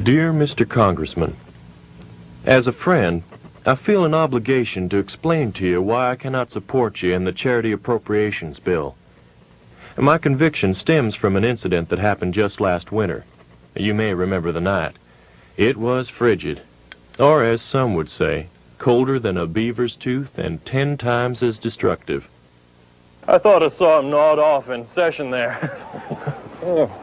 Dear Mr. Congressman, as a friend, I feel an obligation to explain to you why I cannot support you in the Charity Appropriations Bill. My conviction stems from an incident that happened just last winter. You may remember the night. It was frigid, or as some would say, colder than a beaver's tooth and 10 times as destructive. I thought I saw him gnawed off in session there. Oh.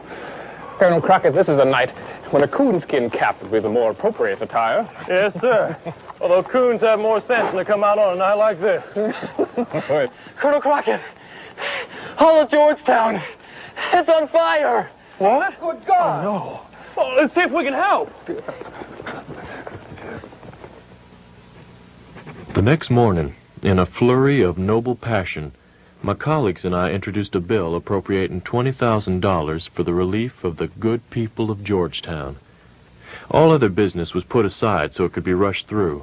Colonel Crockett, this is a night when a coonskin cap would be the more appropriate attire. Yes, sir. Although coons have more sense when they come out on a night like this. Colonel Crockett, all of Georgetown, it's on fire. What? Good God. Oh, no. Oh, let's see if we can help. The next morning, in a flurry of noble passion, my colleagues and I introduced a bill appropriating $20,000 for the relief of the good people of Georgetown. All other business was put aside so it could be rushed through.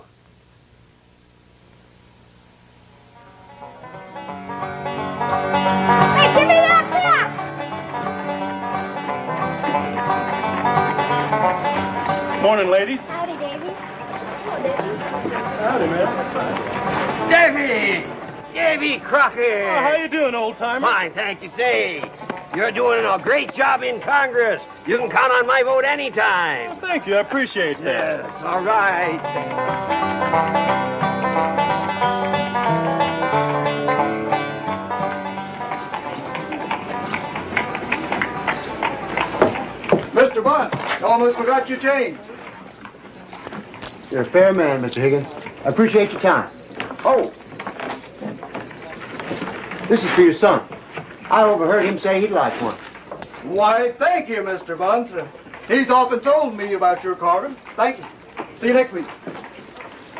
Hey, give me that cup! Morning, ladies. Howdy, Davy. Hello, Davy. Howdy, man. David Crockett! Oh, how you doing, old-timer? Fine, thank you. Say, you're doing a great job in Congress. You can count on my vote anytime. Well, thank you. I appreciate that. Yes, all right. Mr. Bunce, almost forgot your change. You're a fair man, Mr. Higgins. I appreciate your time. Oh, this is for your son. I overheard him say he'd like one. Why, thank you, Mr. Bunce. He's often told me about your carving. Thank you. See you next week.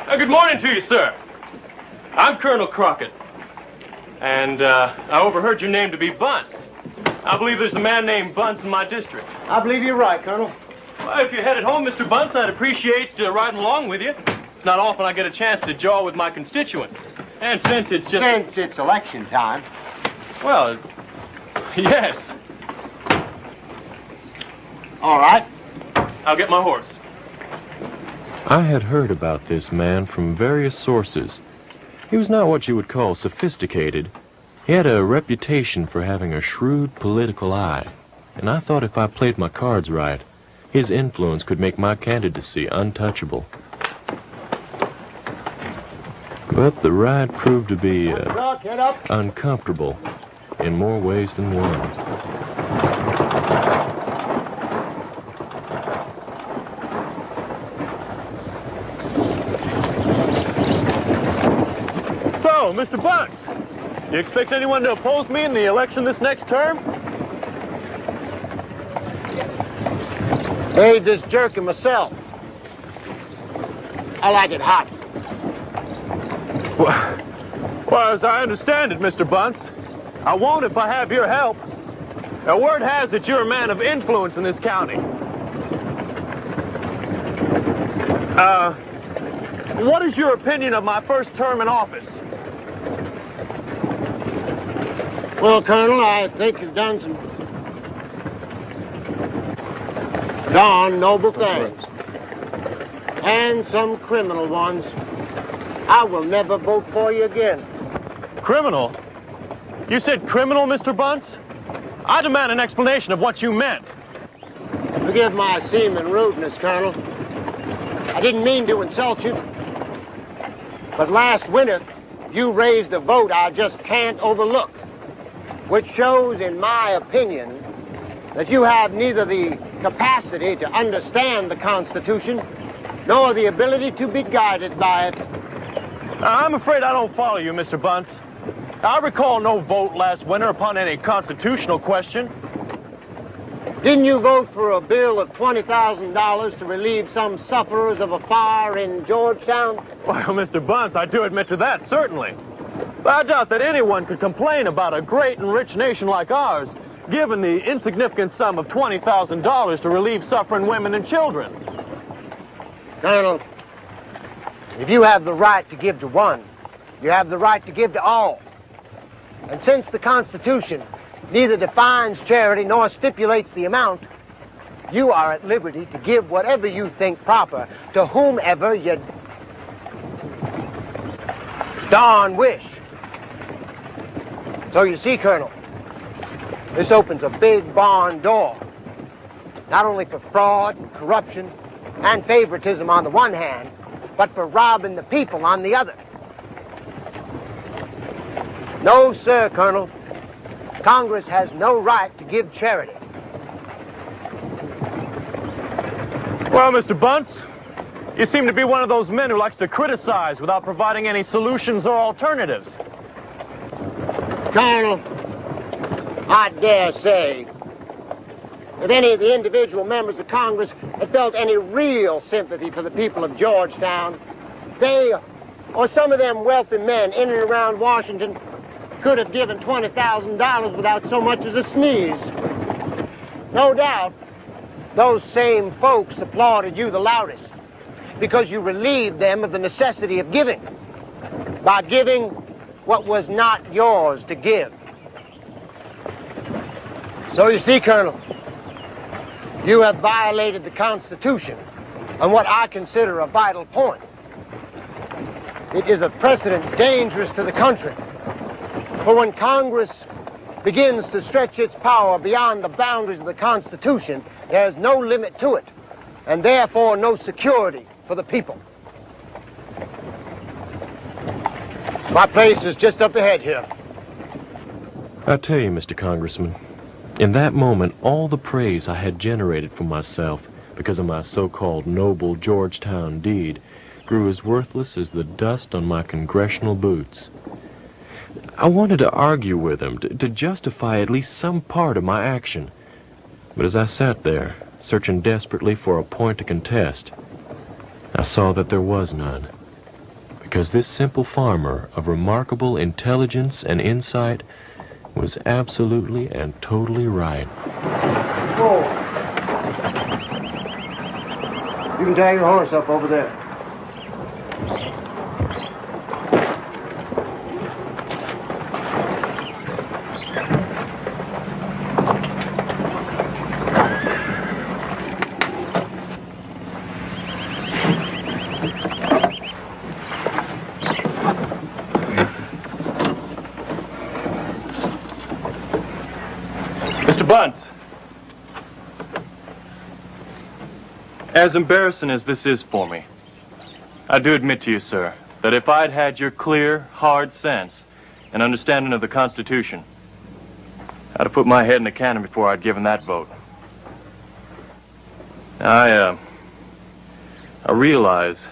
Good morning to you, sir. I'm Colonel Crockett. And I overheard your name to be Bunce. I believe there's a man named Bunce in my district. I believe you're right, Colonel. Well, if you're headed home, Mr. Bunce, I'd appreciate riding along with you. It's not often I get a chance to jaw with my constituents. And since it's just... Since it's election time. Well, yes. All right. I'll get my horse. I had heard about this man from various sources. He was not what you would call sophisticated. He had a reputation for having a shrewd political eye, and I thought if I played my cards right, his influence could make my candidacy untouchable. But the ride proved to be uncomfortable in more ways than one. So, Mr. Bunce, you expect anyone to oppose me in the election this next term? Made this jerky myself. I like it hot. Well, as I understand it, Mr. Bunce, I won't if I have your help. Now, word has it you're a man of influence in this county. What is your opinion of my first term in office? Well, Colonel, I think you've done some darn noble things. And some criminal ones. I will never vote for you again. Criminal? You said criminal, Mr. Bunce? I demand an explanation of what you meant. Forgive my seeming rudeness, Colonel. I didn't mean to insult you. But last winter, you raised a vote I just can't overlook, which shows, in my opinion, that you have neither the capacity to understand the Constitution nor the ability to be guided by it. I'm afraid I don't follow you, Mr. Bunce. I recall no vote last winter upon any constitutional question. Didn't you vote for a bill of $20,000 to relieve some sufferers of a fire in Georgetown? Well, Mr. Bunce, I do admit to that, certainly. But I doubt that anyone could complain about a great and rich nation like ours, given the insignificant sum of $20,000 to relieve suffering women and children. Colonel, if you have the right to give to one, you have the right to give to all. And since the Constitution neither defines charity nor stipulates the amount, you are at liberty to give whatever you think proper to whomever you darn wish. So you see, Colonel, this opens a big barn door, not only for fraud, corruption, and favoritism on the one hand, but for robbing the people on the other. No, sir, Colonel. Congress has no right to give charity. Well, Mr. Bunce, you seem to be one of those men who likes to criticize without providing any solutions or alternatives. Colonel, I dare say, if any of the individual members of Congress had felt any real sympathy for the people of Georgetown, they, or some of them wealthy men in and around Washington, could have given $20,000 without so much as a sneeze. No doubt, those same folks applauded you the loudest because you relieved them of the necessity of giving by giving what was not yours to give. So you see, Colonel, you have violated the Constitution on what I consider a vital point. It is a precedent dangerous to the country. For when Congress begins to stretch its power beyond the boundaries of the Constitution, there is no limit to it, and therefore no security for the people. My place is just up ahead here. I tell you, Mr. Congressman, in that moment, all the praise I had generated for myself because of my so-called noble Georgetown deed grew as worthless as the dust on my congressional boots. I wanted to argue with him, to justify at least some part of my action. But as I sat there, searching desperately for a point to contest, I saw that there was none. Because this simple farmer of remarkable intelligence and insight was absolutely and totally right. Whoa. You can tie your horse up over there. Bunce, as embarrassing as this is for me, I do admit to you, sir, that if I'd had your clear, hard sense and understanding of the Constitution, I'd have put my head in the cannon before I'd given that vote. I realize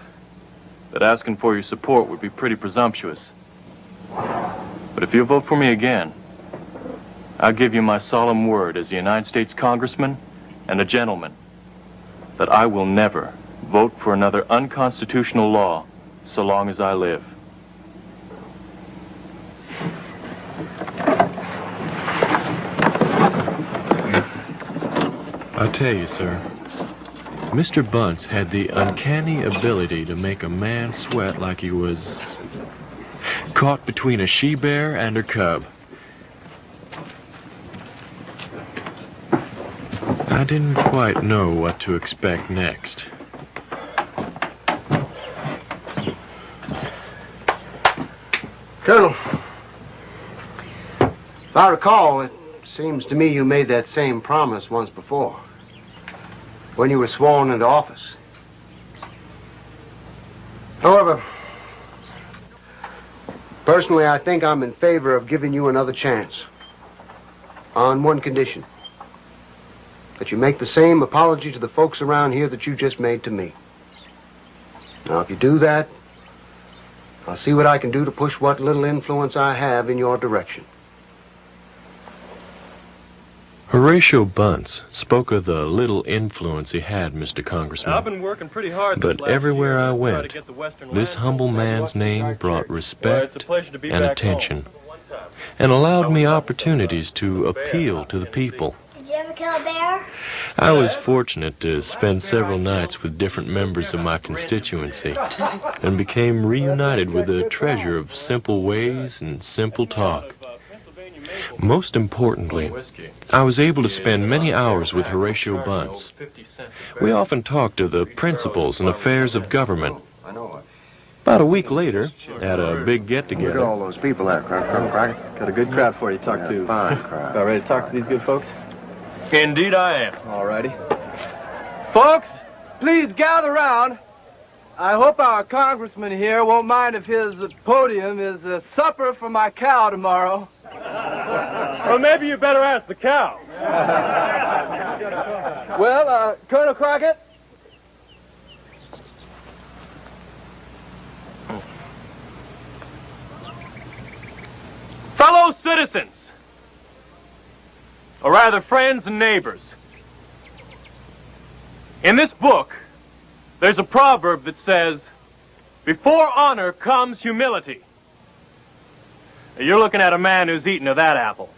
that asking for your support would be pretty presumptuous. But if you vote for me again, I'll give you my solemn word as a United States Congressman and a gentleman that I will never vote for another unconstitutional law so long as I live. I tell you, sir, Mr. Bunce had the uncanny ability to make a man sweat like he was caught between a she-bear and her cub. I didn't quite know what to expect next. Colonel, if I recall, it seems to me you made that same promise once before, when you were sworn into office. However, personally, I think I'm in favor of giving you another chance, on one condition. That you make the same apology to the folks around here that you just made to me. Now, if you do that, I'll see what I can do to push what little influence I have in your direction. Horatio Bunce spoke of the little influence he had, Mr. Congressman. I've been working pretty hard this But last everywhere year I to try to went, get the Western this land humble from man's Washington name Park brought Church. respect It's a pleasure to be and back attention, home. and allowed me opportunities to appeal to the people. Did you ever kill a bear? I was fortunate to spend several nights with different members of my constituency and became reunited with a treasure of simple ways and simple talk. Most importantly, I was able to spend many hours with Horatio Bunce. We often talked of the principles and affairs of government. About a week later, at a big Look at get-together, all those people there, Colonel Crockett. Got a good crowd for you to talk to. Fine crowd. About ready to talk to these good folks? Indeed I am. All righty. Folks, please gather round. I hope our congressman here won't mind if his podium is supper for my cow tomorrow. Well, maybe you better ask the cow. Well, Colonel Crockett? Fellow citizens, or rather friends and neighbors, in this book, there's a proverb that says, before honor comes humility. You're looking at a man who's eaten of that apple.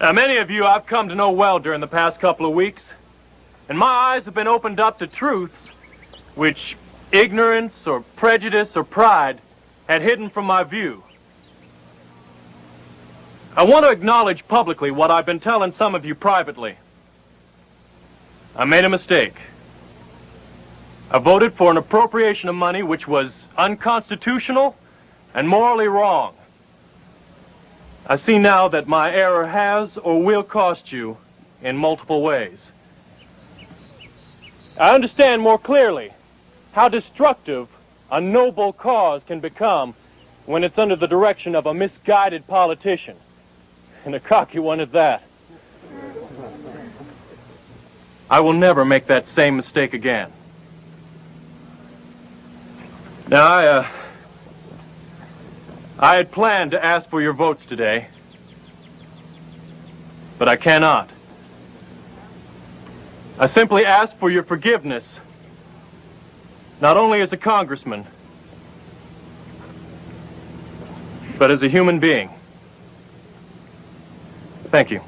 Now, many of you I've come to know well during the past couple of weeks, and my eyes have been opened up to truths which ignorance or prejudice or pride had hidden from my view. I want to acknowledge publicly what I've been telling some of you privately. I made a mistake. I voted for an appropriation of money which was unconstitutional and morally wrong. I see now that my error has or will cost you in multiple ways. I understand more clearly how destructive a noble cause can become when it's under the direction of a misguided politician, and a cocky one at that. I will never make that same mistake again. Now, I had planned to ask for your votes today, but I cannot. I simply ask for your forgiveness, not only as a congressman, but as a human being. Thank you.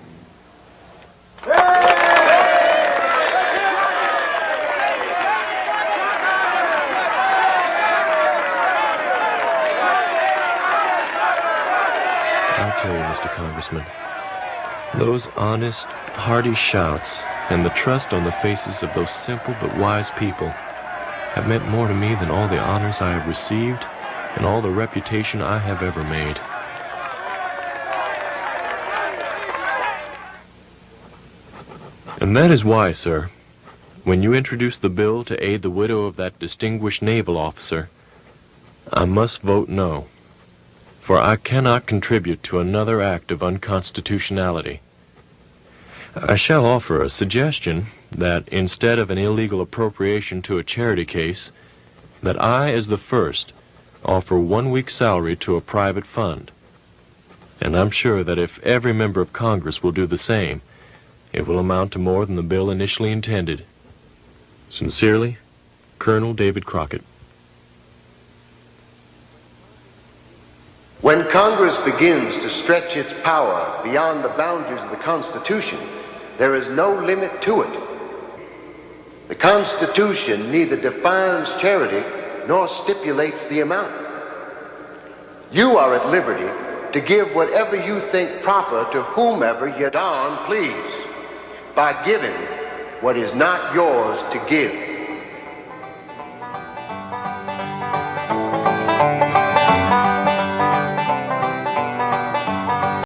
I'll tell you, Mr. Congressman, those honest, hearty shouts and the trust on the faces of those simple but wise people have meant more to me than all the honors I have received and all the reputation I have ever made. And that is why, sir, when you introduced the bill to aid the widow of that distinguished naval officer, I must vote no, for I cannot contribute to another act of unconstitutionality. I shall offer a suggestion that instead of an illegal appropriation to a charity case, that I, as the first, offer 1 week's salary to a private fund. And I'm sure that if every member of Congress will do the same, it will amount to more than the bill initially intended. Sincerely, Colonel David Crockett. When Congress begins to stretch its power beyond the boundaries of the Constitution, there is no limit to it. The Constitution neither defines charity nor stipulates the amount. You are at liberty to give whatever you think proper to whomever you darn please, by giving what is not yours to give.